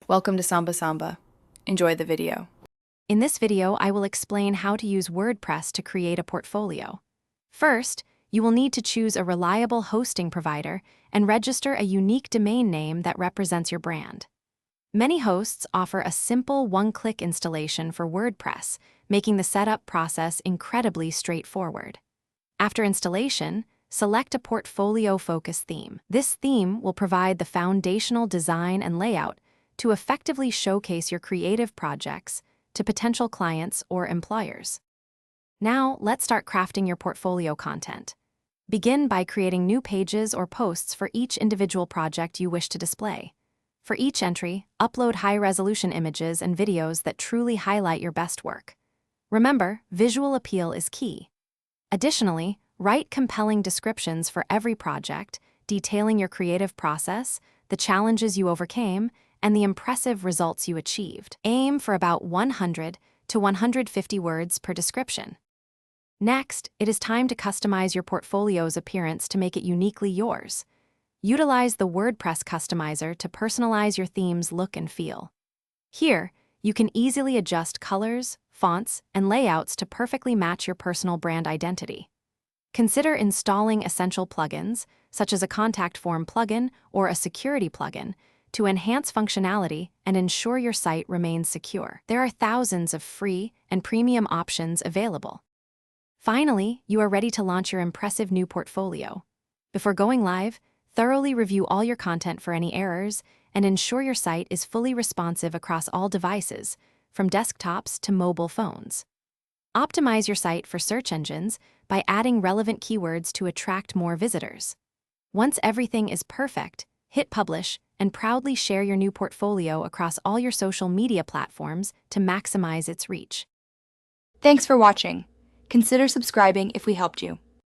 Welcome to Samba Samba. Enjoy the video. In this video, I will explain how to use WordPress to create a portfolio. First, you will need to choose a reliable hosting provider and register a unique domain name that represents your brand. Many hosts offer a simple one-click installation for WordPress, making the setup process incredibly straightforward. After installation, select a portfolio-focused theme. This theme will provide the foundational design and layout to effectively showcase your creative projects to potential clients or employers. Now, let's start crafting your portfolio content. Begin by creating new pages or posts for each individual project you wish to display. For each entry, upload high-resolution images and videos that truly highlight your best work. Remember, visual appeal is key. Additionally, write compelling descriptions for every project, detailing your creative process, the challenges you overcame, and the impressive results you achieved. Aim for about 100 to 150 words per description. Next, it is time to customize your portfolio's appearance to make it uniquely yours. Utilize the WordPress customizer to personalize your theme's look and feel. Here, you can easily adjust colors, fonts, and layouts to perfectly match your personal brand identity. Consider installing essential plugins, such as a contact form plugin or a security plugin, to enhance functionality and ensure your site remains secure. There are thousands of free and premium options available. Finally, you are ready to launch your impressive new portfolio. Before going live, thoroughly review all your content for any errors and ensure your site is fully responsive across all devices, from desktops to mobile phones. Optimize your site for search engines by adding relevant keywords to attract more visitors. Once everything is perfect, hit publish and proudly share your new portfolio across all your social media platforms to maximize its reach. Thanks for watching. Consider subscribing if we helped you.